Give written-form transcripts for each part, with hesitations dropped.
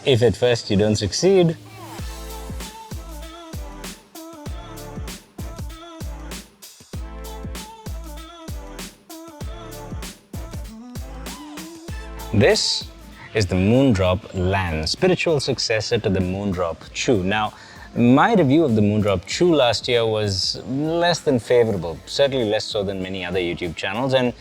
If at first you don't succeed, this is the Moondrop Lan, spiritual successor to the Moondrop Chu. Now, my review of the Moondrop Chu last year was less than favorable, certainly less so than many other YouTube channels. And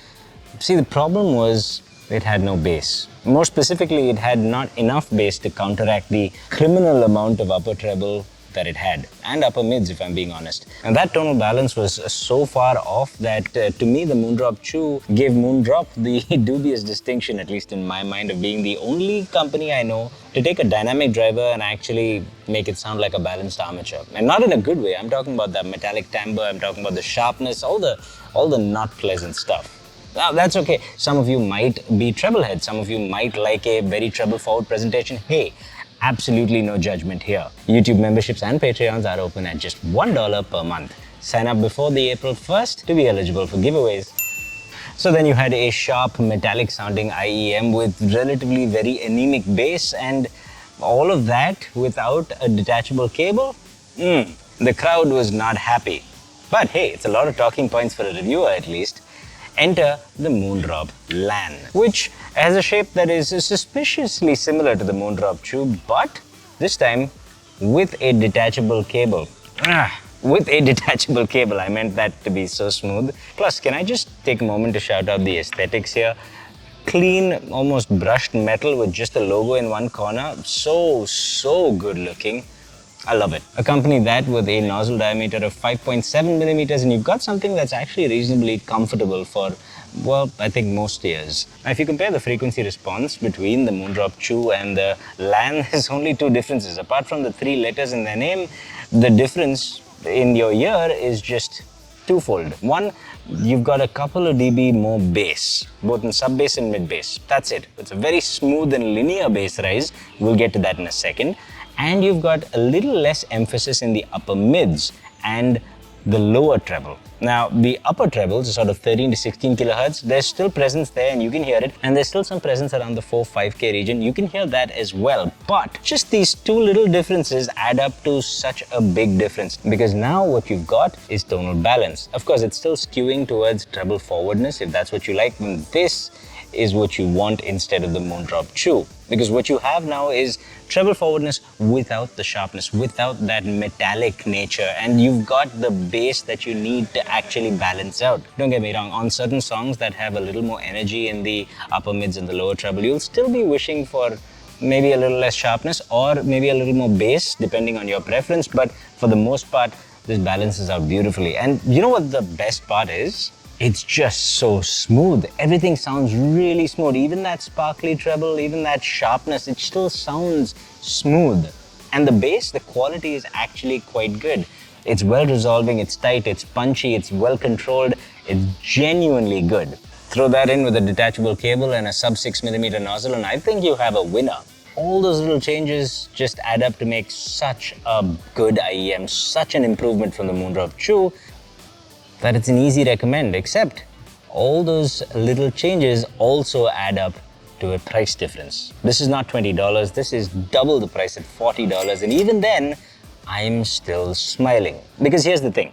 see, the problem was it had no bass. More specifically, it had not enough bass to counteract the criminal amount of upper treble that it had, and upper mids if I'm being honest. And that tonal balance was so far off that to me the Moondrop Chu gave Moondrop the dubious distinction, at least in my mind, of being the only company I know to take a dynamic driver and actually make it sound like a balanced armature. And not in a good way. I'm talking about the metallic timbre, I'm talking about the sharpness, all the not pleasant stuff. Now, that's okay. Some of you might be treble heads. Some of you might like a very treble forward presentation. Hey, absolutely no judgment here. YouTube memberships and Patreons are open at just $1 per month. Sign up before the April 1st to be eligible for giveaways. So then you had a sharp metallic sounding IEM with relatively very anemic bass, and all of that without a detachable cable? The crowd was not happy. But hey, it's a lot of talking points for a reviewer at least. Enter the Moondrop Lan, which has a shape that is suspiciously similar to the Moondrop Chu, but this time with a detachable cable. With a detachable cable, I meant that to be so smooth. Plus, can I just take a moment to shout out the aesthetics here? Clean, almost brushed metal with just a logo in one corner. So good looking. I love it. Accompany that with a nozzle diameter of 5.7 millimeters, and you've got something that's actually reasonably comfortable for, well, I think most ears. Now, if you compare the frequency response between the Moondrop Chu and the Lan, there's only two differences. Apart from the 3 letters in their name, the difference in your ear is just twofold. One, you've got a couple of dB more bass, both in sub bass and mid bass. That's it. It's a very smooth and linear bass rise. We'll get to that in a second. And you've got a little less emphasis in the upper mids and the lower treble. Now, the upper trebles are sort of 13 to 16 kilohertz. There's still presence there and you can hear it. And there's still some presence around the 4-5K region. You can hear that as well. But just these two little differences add up to such a big difference, because now what you've got is tonal balance. Of course, it's still skewing towards treble forwardness if that's what you like. And this is what you want instead of the Moondrop Chu. Because what you have now is treble forwardness without the sharpness, without that metallic nature, and you've got the bass that you need to actually balance out. Don't get me wrong, on certain songs that have a little more energy in the upper mids and the lower treble, you'll still be wishing for maybe a little less sharpness or maybe a little more bass, depending on your preference, but for the most part, this balances out beautifully. And you know what the best part is? It's just so smooth. Everything sounds really smooth. Even that sparkly treble, even that sharpness, it still sounds smooth. And the bass, the quality is actually quite good. It's well resolving, it's tight, it's punchy, it's well controlled, it's genuinely good. Throw that in with a detachable cable and a sub 6mm nozzle, and I think you have a winner. All those little changes just add up to make such a good IEM, such an improvement from the Moondrop Chu, that it's an easy recommend, except all those little changes also add up to a price difference. This is not $20, this is double the price at $40, and even then, I'm still smiling. Because here's the thing,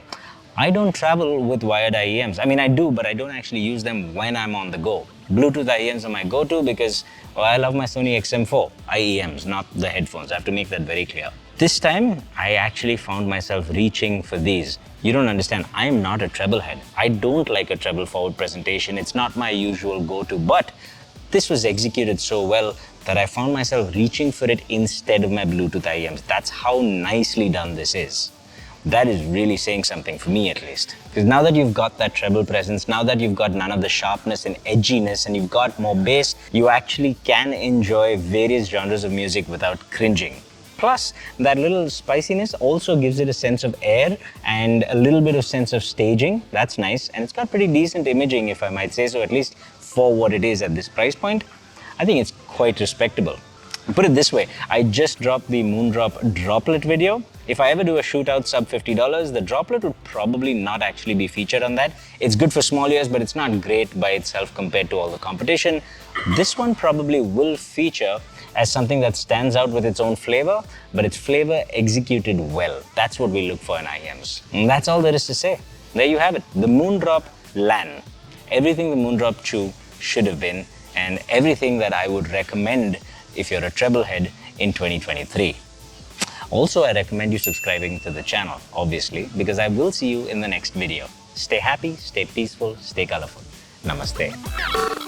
I don't travel with wired IEMs. I mean, I do, but I don't actually use them when I'm on the go. Bluetooth IEMs are my go-to because, well, I love my Sony XM4 IEMs, not the headphones. I have to make that very clear. This time, I actually found myself reaching for these. You don't understand, I'm not a treble head. I don't like a treble forward presentation. It's not my usual go-to, but this was executed so well that I found myself reaching for it instead of my Bluetooth IEMs. That's how nicely done this is. That is really saying something for me, at least. Because now that you've got that treble presence, now that you've got none of the sharpness and edginess and you've got more bass, you actually can enjoy various genres of music without cringing. Plus, that little spiciness also gives it a sense of air and a little bit of sense of staging. That's nice. And it's got pretty decent imaging, if I might say so, at least for what it is at this price point. I think it's quite respectable. Put it this way, I just dropped the Moondrop Droplet video. If I ever do a shootout sub $50, the Droplet would probably not actually be featured on that. It's good for small ears, but it's not great by itself compared to all the competition. This one probably will feature as something that stands out with its own flavor, but its flavor executed well. That's what we look for in IEMs. And that's all there is to say. There you have it, the Moondrop Lan. Everything the Moondrop Chu should have been, and everything that I would recommend if you're a treble head in 2023. Also, I recommend you subscribing to the channel, obviously, because I will see you in the next video. Stay happy, stay peaceful, stay colorful. Namaste.